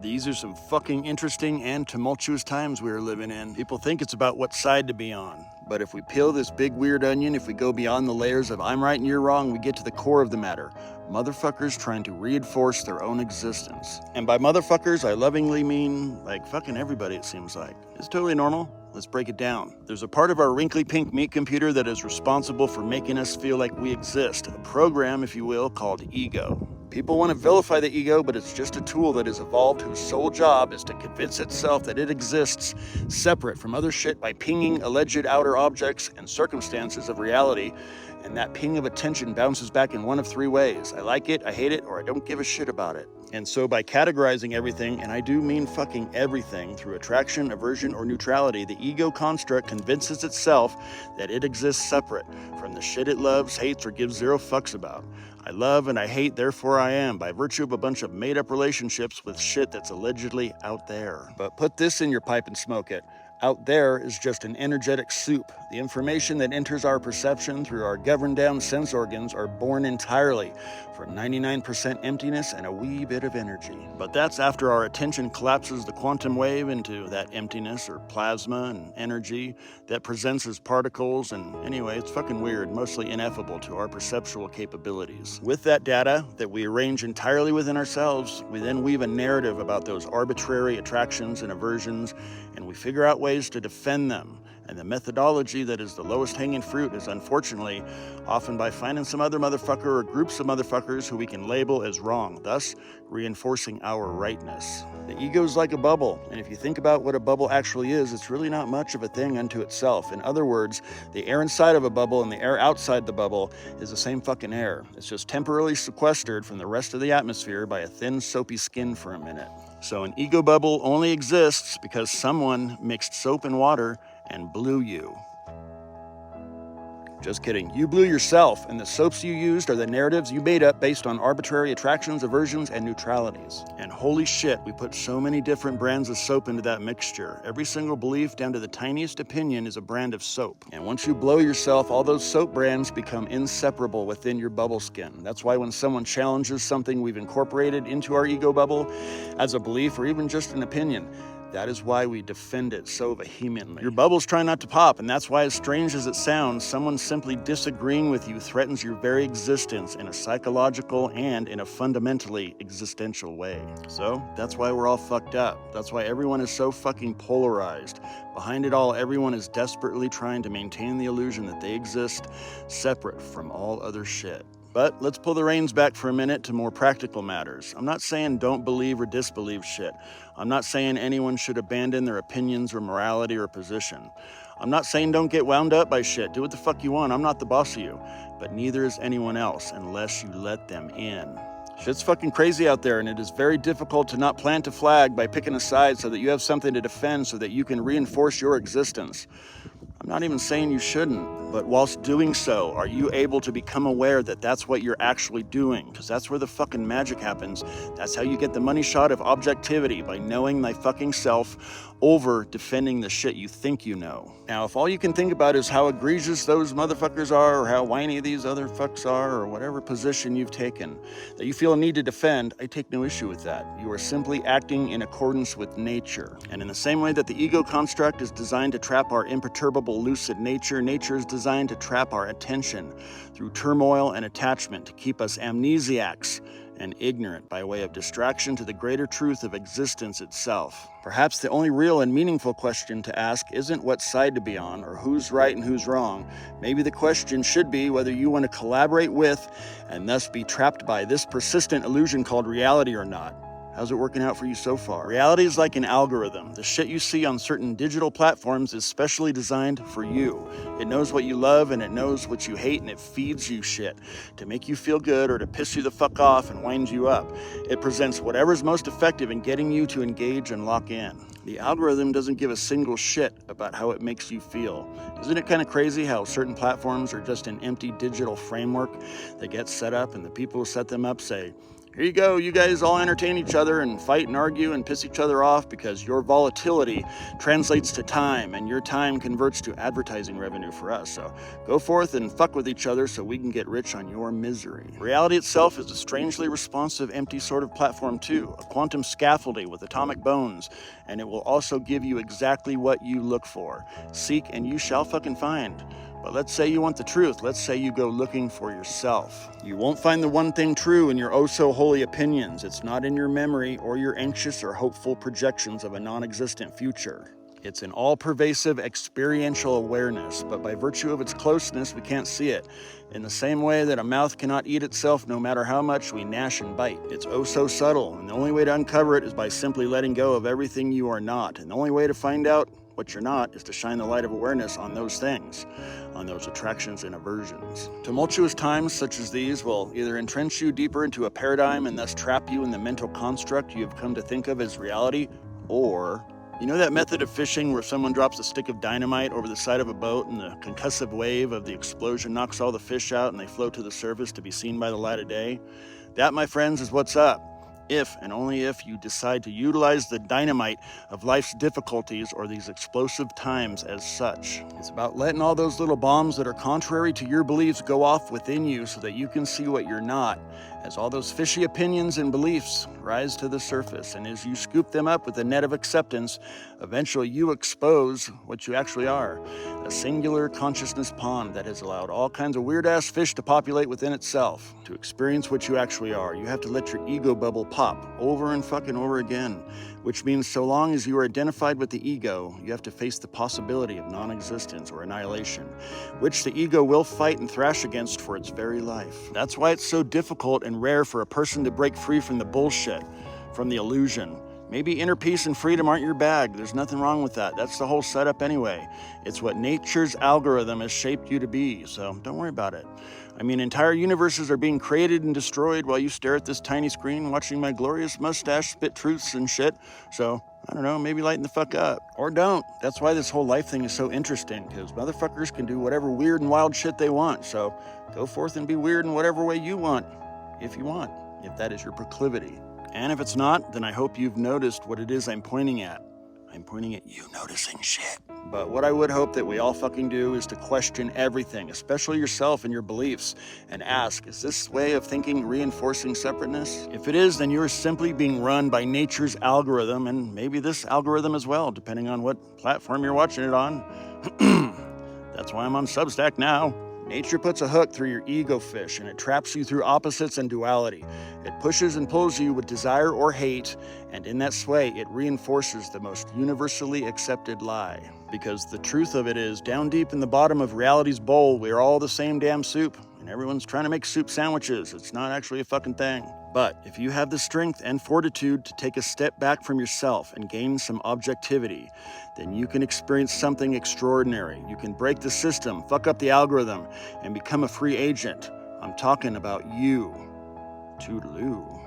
These are some fucking interesting and tumultuous times we are living in. People think it's about what side to be on. But if we peel this big weird onion, if we go beyond the layers of I'm right and you're wrong, we get to the core of the matter. Motherfuckers trying to reinforce their own existence. And by motherfuckers, I lovingly mean, like, fucking everybody, it seems like. It's totally normal. Let's break it down. There's a part of our wrinkly pink meat computer that is responsible for making us feel like we exist. A program, if you will, called ego. People want to vilify the ego, but it's just a tool that has evolved whose sole job is to convince itself that it exists separate from other shit by pinging alleged outer objects and circumstances of reality, and that ping of attention bounces back in one of three ways. I like it, I hate it, or I don't give a shit about it. And so by categorizing everything, and I do mean fucking everything, through attraction, aversion, or neutrality, the ego construct convinces itself that it exists separate from the shit it loves, hates, or gives zero fucks about. I love and I hate, therefore I am, by virtue of a bunch of made-up relationships with shit that's allegedly out there. But put this in your pipe and smoke it. Out there is just an energetic soup. The information that enters our perception through our governed-down sense organs are born entirely from 99% emptiness and a wee bit of energy. But that's after our attention collapses the quantum wave into that emptiness or plasma and energy that presents as particles, and anyway, it's fucking weird, mostly ineffable to our perceptual capabilities. With that data that we arrange entirely within ourselves, we then weave a narrative about those arbitrary attractions and aversions, and we figure out ways to defend them. And the methodology that is the lowest hanging fruit is, unfortunately, often by finding some other motherfucker or groups of motherfuckers who we can label as wrong, thus reinforcing our rightness. The ego's like a bubble, and if you think about what a bubble actually is, it's really not much of a thing unto itself. In other words, the air inside of a bubble and the air outside the bubble is the same fucking air. It's just temporarily sequestered from the rest of the atmosphere by a thin, soapy skin for a minute. So an ego bubble only exists because someone mixed soap and water and blew you. Just kidding. You blew yourself, and the soaps you used are the narratives you made up based on arbitrary attractions, aversions, and neutralities. And holy shit, we put so many different brands of soap into that mixture. Every single belief, down to the tiniest opinion, is a brand of soap. And once you blow yourself, all those soap brands become inseparable within your bubble skin. That's why when someone challenges something we've incorporated into our ego bubble as a belief or even just an opinion, that is why we defend it so vehemently. Your bubble's trying not to pop, and that's why, as strange as it sounds, someone simply disagreeing with you threatens your very existence in a psychological and in a fundamentally existential way. So that's why we're all fucked up. That's why everyone is so fucking polarized. Behind it all, everyone is desperately trying to maintain the illusion that they exist separate from all other shit. But let's pull the reins back for a minute to more practical matters. I'm not saying don't believe or disbelieve shit. I'm not saying anyone should abandon their opinions or morality or position. I'm not saying don't get wound up by shit. Do what the fuck you want. I'm not the boss of you. But neither is anyone else unless you let them in. Shit's fucking crazy out there, and it is very difficult to not plant a flag by picking a side so that you have something to defend so that you can reinforce your existence. I'm not even saying you shouldn't, but whilst doing so, are you able to become aware that that's what you're actually doing? Because that's where the fucking magic happens. That's how you get the money shot of objectivity, by knowing thy fucking self over defending the shit you think you know. Now, if all you can think about is how egregious those motherfuckers are, or how whiny these other fucks are, or whatever position you've taken that you feel a need to defend, I take no issue with that. You are simply acting in accordance with nature. And in the same way that the ego construct is designed to trap our imperturbable, lucid nature, nature is designed to trap our attention through turmoil and attachment to keep us amnesiacs and ignorant by way of distraction to the greater truth of existence itself. Perhaps the only real and meaningful question to ask isn't what side to be on or who's right and who's wrong. Maybe the question should be whether you want to collaborate with and thus be trapped by this persistent illusion called reality or not. How's it working out for you so far? Reality is like an algorithm. The shit you see on certain digital platforms is specially designed for you. It knows what you love and it knows what you hate, and it feeds you shit to make you feel good or to piss you the fuck off and wind you up. It presents whatever's most effective in getting you to engage and lock in. The algorithm doesn't give a single shit about how it makes you feel. Isn't it kind of crazy how certain platforms are just an empty digital framework that gets set up, and the people who set them up say, Here you go, you guys all entertain each other and fight and argue and piss each other off because your volatility translates to time and your time converts to advertising revenue for us. So go forth and fuck with each other so we can get rich on your misery. Reality itself is a strangely responsive, empty sort of platform too, a quantum scaffolding with atomic bones, and it will also give you exactly what you look for. Seek and you shall fucking find. But let's say you want the truth. Let's say you go looking for yourself. You won't find the one thing true in your oh-so-holy opinions. It's not in your memory or your anxious or hopeful projections of a non-existent future. It's an all-pervasive experiential awareness, but by virtue of its closeness, we can't see it. In the same way that a mouth cannot eat itself no matter how much we gnash and bite. It's oh so subtle, and the only way to uncover it is by simply letting go of everything you are not. And the only way to find out what you're not is to shine the light of awareness on those things, on those attractions and aversions. Tumultuous times such as these will either entrench you deeper into a paradigm and thus trap you in the mental construct you have come to think of as reality, or you know that method of fishing where someone drops a stick of dynamite over the side of a boat and the concussive wave of the explosion knocks all the fish out and they float to the surface to be seen by the light of day? That, my friends, is what's up. If and only if you decide to utilize the dynamite of life's difficulties or these explosive times as such. It's about letting all those little bombs that are contrary to your beliefs go off within you so that you can see what you're not, as all those fishy opinions and beliefs rise to the surface. And as you scoop them up with a net of acceptance, eventually you expose what you actually are, a singular consciousness pond that has allowed all kinds of weird-ass fish to populate within itself. To experience what you actually are, you have to let your ego bubble pop over and fucking over again, which means so long as you are identified with the ego, you have to face the possibility of non-existence or annihilation, which the ego will fight and thrash against for its very life. That's why it's so difficult and rare for a person to break free from the bullshit, from the illusion. Maybe inner peace and freedom aren't your bag. There's nothing wrong with that. That's the whole setup anyway. It's what nature's algorithm has shaped you to be, so don't worry about it. I mean, entire universes are being created and destroyed while you stare at this tiny screen watching my glorious mustache spit truths and shit. So, I don't know, maybe lighten the fuck up. Or don't. That's why this whole life thing is so interesting, because motherfuckers can do whatever weird and wild shit they want. So, go forth and be weird in whatever way you want, if that is your proclivity. And if it's not, then I hope you've noticed what it is I'm pointing at. I'm pointing at you noticing shit. But what I would hope that we all fucking do is to question everything, especially yourself and your beliefs, and ask, is this way of thinking reinforcing separateness? If it is, then you're simply being run by nature's algorithm, and maybe this algorithm as well, depending on what platform you're watching it on. That's why I'm on Substack now. Nature puts a hook through your ego fish, and it traps you through opposites and duality. It pushes and pulls you with desire or hate, and in that sway, it reinforces the most universally accepted lie. Because the truth of it is, down deep in the bottom of reality's bowl, we're all the same damn soup, and everyone's trying to make soup sandwiches. It's not actually a fucking thing. But if you have the strength and fortitude to take a step back from yourself and gain some objectivity, then you can experience something extraordinary. You can break the system, fuck up the algorithm, and become a free agent. I'm talking about you. Toodaloo.